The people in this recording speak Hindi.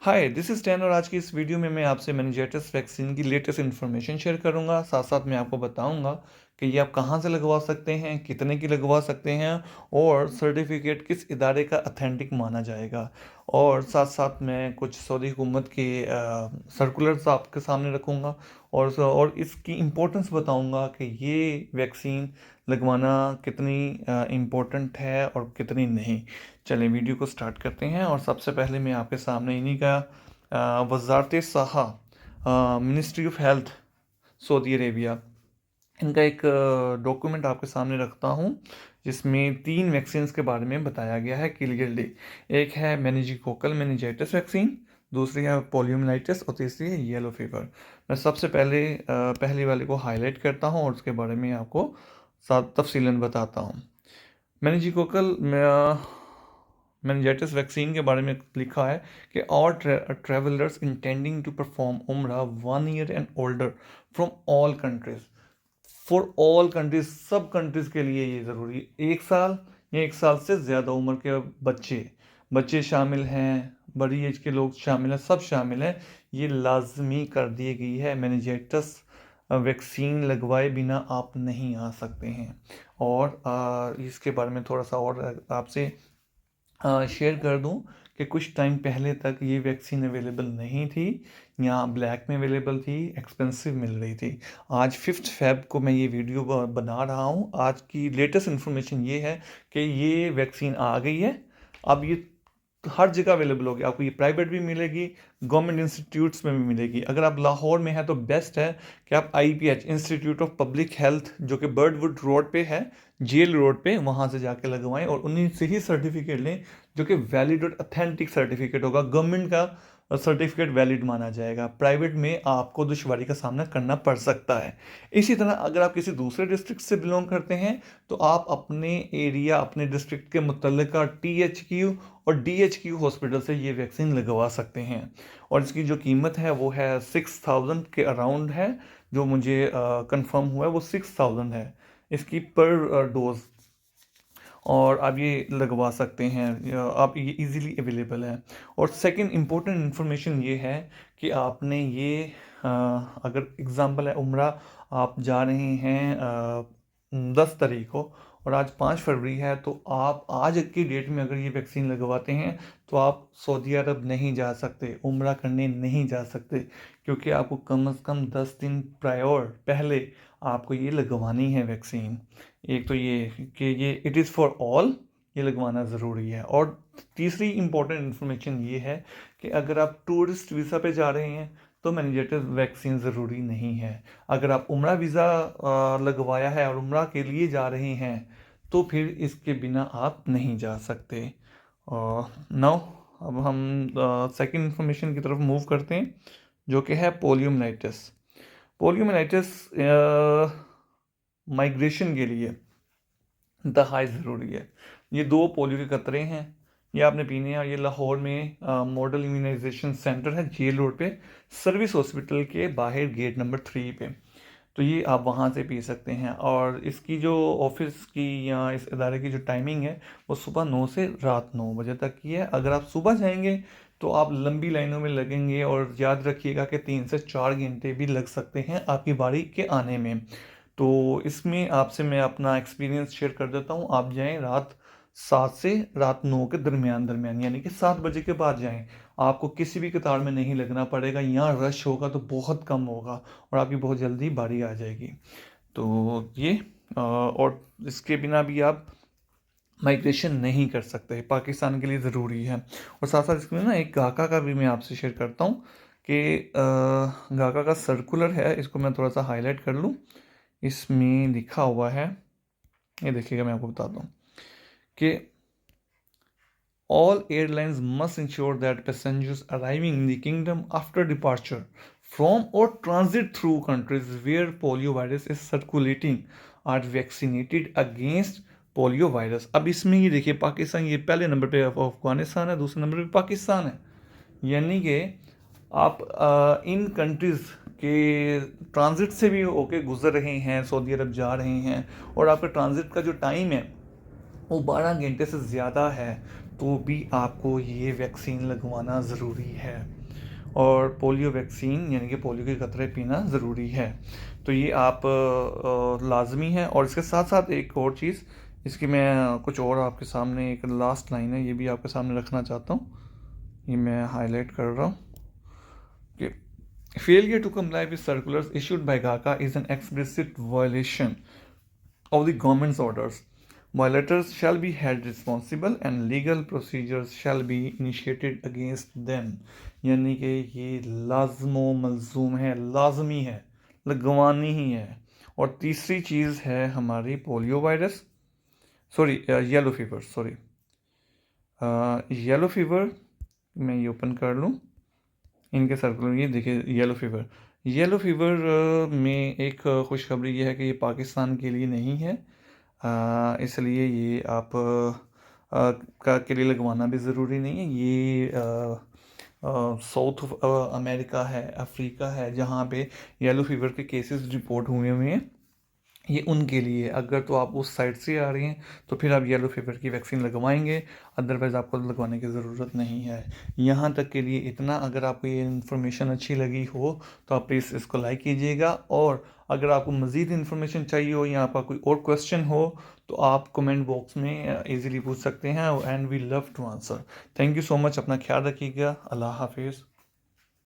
हाय, दिस इज़ टैन और आज की इस वीडियो में मैं आपसे मेनिंजाइटिस वैक्सीन की लेटेस्ट इन्फॉर्मेशन शेयर करूंगा। साथ साथ मैं आपको बताऊंगा कि ये आप कहां से लगवा सकते हैं, कितने की लगवा सकते हैं और सर्टिफिकेट किस इदारे का अथेंटिक माना जाएगा। और साथ साथ मैं कुछ सऊदी हुकूमत के सर्कुलर्स आपके सामने रखूंगा और इसकी इम्पोर्टेंस बताऊंगा कि ये वैक्सीन लगवाना कितनी इम्पोर्टेंट है और कितनी नहीं। चलिए वीडियो को स्टार्ट करते हैं। और सबसे पहले मैं आपके सामने इन्हीं का वजारत सहा, ministry of health Saudi Arabia, इनका एक डॉक्यूमेंट आपके सामने रखता हूँ जिसमें 3 वैक्सीन्स के बारे में बताया गया है क्लियरली। एक है मेनिंजिकोकल मेनिंजाइटिस वैक्सीन, दूसरी है पोलियोमाइलिटिस और तीसरी है येलो फीवर। मैं सबसे पहले पहली वाले को हाईलाइट करता हूँ और उसके बारे में आपको साथ तफसीलन बताता हूँ। मेनिंजिकोकल मेनिंजाइटिस वैक्सीन के बारे में लिखा है कि all travellers intending to perform Umrah 1 year and older from all countries, for all countries, सब कंट्रीज के लिए ये ज़रूरी है। 1 साल या 1 साल से ज़्यादा उम्र के बच्चे शामिल हैं, बड़ी एज के लोग शामिल हैं, सब शामिल हैं। ये लाजमी कर दी गई है, मेनिंजाइटिस वैक्सीन लगवाए बिना आप नहीं आ सकते हैं। और इसके बारे में थोड़ा सा और आपसे शेयर कर दूं कि कुछ टाइम पहले तक ये वैक्सीन अवेलेबल नहीं थी, या ब्लैक में अवेलेबल थी, एक्सपेंसिव मिल रही थी। आज 5 फेब को मैं ये वीडियो बना रहा हूँ। आज की लेटेस्ट इन्फॉर्मेशन ये है कि ये वैक्सीन आ गई है। अब ये हर जगह अवेलेबल होगी, आपको ये प्राइवेट भी मिलेगी, गवर्नमेंट इंस्टीट्यूट्स में भी मिलेगी। अगर आप लाहौर में हैं तो बेस्ट है कि आप IPH, institute of public health, जो कि बर्डवुड रोड पे है, जेल रोड पे, वहाँ से जाके लगवाएं और उन्हीं से ही सर्टिफिकेट लें, जो कि वैलिड और अथेंटिक सर्टिफिकेट होगा। गवर्नमेंट का सर्टिफिकेट वैलिड माना जाएगा। प्राइवेट में आपको दुश्वारी का सामना करना पड़ सकता है। इसी तरह अगर आप किसी दूसरे डिस्ट्रिक्ट से बिलोंग करते हैं तो आप अपने एरिया, अपने डिस्ट्रिक्ट के मुतल्लिका THQ और DHQ हॉस्पिटल से ये वैक्सीन लगवा सकते हैं। और इसकी जो कीमत है वो है 6000 के अराउंड है। जो मुझे कंफर्म हुआ है वो 6000 है इसकी पर डोज। और आप ये लगवा सकते हैं, आप ये इजीली अवेलेबल है। और सेकंड इम्पोर्टेंट इन्फॉर्मेशन ये है कि आपने ये अगर एग्ज़ाम्पल है उम्रा, आप जा रहे हैं 10 तारीख को और आज 5 फरवरी है, तो आप आज की डेट में अगर ये वैक्सीन लगवाते हैं तो आप सऊदी अरब नहीं जा सकते, उम्रा करने नहीं जा सकते, क्योंकि आपको कम से कम 10 दिन प्रायर पहले आपको ये लगवानी है वैक्सीन। एक तो ये कि ये इट इज़ फॉर ऑल, ये लगवाना ज़रूरी है। और तीसरी इम्पोर्टेंट इन्फॉर्मेशन ये है कि अगर आप टूरिस्ट वीज़ा पे जा रहे हैं तो मैनिजेटिव वैक्सीन ज़रूरी नहीं है। अगर आप उम्रा वीज़ा लगवाया है और उम्रा के लिए जा रहे हैं तो फिर इसके बिना आप नहीं जा सकते। नाउ अब हम सेकंड इन्फॉर्मेशन की तरफ मूव करते हैं, जो कि है पोलियोमाइलिटिस। पोलियोमाइलिटिस माइग्रेशन के लिए इंतहाई ज़रूरी है। ये 2 पोलियो के कतरे हैं, ये आपने पीने हैं। और ये लाहौर में मॉडल इम्यूनाइजेशन सेंटर है, जेल रोड पे, सर्विस हॉस्पिटल के बाहर गेट नंबर 3 पे। तो ये आप वहाँ से पी सकते हैं। और इसकी जो ऑफिस की या इस इदारे की जो टाइमिंग है वो सुबह 9 से रात 9 बजे तक की है। अगर आप सुबह जाएंगे तो आप लंबी लाइनों में लगेंगे, और याद रखिएगा कि 3 से 4 घंटे भी लग सकते हैं आपकी बारी के आने में। तो इसमें आपसे मैं अपना एक्सपीरियंस शेयर कर देता हूँ। आप जाएं रात 7 से रात 9 के दरमियान दरमियान, यानी कि 7 बजे के बाद जाएं। आपको किसी भी कतार में नहीं लगना पड़ेगा, यहाँ रश होगा तो बहुत कम होगा और आपकी बहुत जल्दी बारी आ जाएगी। तो ये और इसके बिना भी आप माइग्रेशन नहीं कर सकते, पाकिस्तान के लिए ज़रूरी है। और साथ साथ इसमें ना एक गाका का भी मैं आपसे शेयर करता हूँ कि गाका का सर्कुलर है, इसको मैं थोड़ा सा हाईलाइट कर लूँ। इसमें लिखा हुआ है, ये देखिएगा, मैं आपको बताता हूँ कि all airlines must ensure that passengers arriving in the kingdom after departure from or transit through countries where polio virus is circulating are vaccinated against polio virus. अब इसमें ये देखिए, पाकिस्तान ये पहले नंबर पे अफगानिस्तान है, दूसरे नंबर पे पाकिस्तान है। यानी कि आप इन कंट्रीज़ के ट्रांजिट से भी होके गुजर रहे हैं, सऊदी अरब जा रहे हैं, और आपका ट्रांजिट का जो टाइम है वो 12 घंटे से ज़्यादा है, तो भी आपको ये वैक्सीन लगवाना ज़रूरी है। और पोलियो वैक्सीन यानी कि पोलियो के कतरे पीना ज़रूरी है। तो ये आप लाजमी है। और इसके साथ साथ एक और चीज़, इसकी मैं कुछ और आपके सामने एक लास्ट लाइन है, ये भी आपके सामने रखना चाहता हूँ। ये मैं हाईलाइट कर रहा हूँ कि failure to comply with circulars issued by GACA is an explicit violation of the government's orders. Violators shall be held responsible and legal procedures shall be initiated against them. यानी कि ये लाजमो मलजूम है, लाजमी है, लगवानी ही है। और तीसरी चीज़ है हमारी polio virus, sorry yellow fever, sorry yellow fever. मैं ये ओपन कर लूँ इनके सर्कुलर, ये देखिए येलो फीवर में एक खुशखबरी ये है कि ये पाकिस्तान के लिए नहीं है। इसलिए ये आप के लिए लगवाना भी ज़रूरी नहीं है। ये साउथ अमेरिका है, अफ्रीका है, जहाँ पे येलो फीवर के केसेस रिपोर्ट हुए हैं, ये उनके लिए। अगर तो आप उस साइड से आ रही हैं तो फिर आप येलो फीवर की वैक्सीन लगवाएंगे, अदरवाइज़ आपको लगवाने की ज़रूरत नहीं है। यहाँ तक के लिए इतना। अगर आपको ये इन्फॉर्मेशन अच्छी लगी हो तो आप प्लीज़ इसको लाइक कीजिएगा। और अगर आपको मज़ीद इन्फॉर्मेशन चाहिए हो या आपका कोई और क्वेश्चन हो तो आप कमेंट बॉक्स में इजीली पूछ सकते हैं, and we love to answer. Thank you so much. अपना ख्याल रखिएगा। अल्लाह हाफिज़।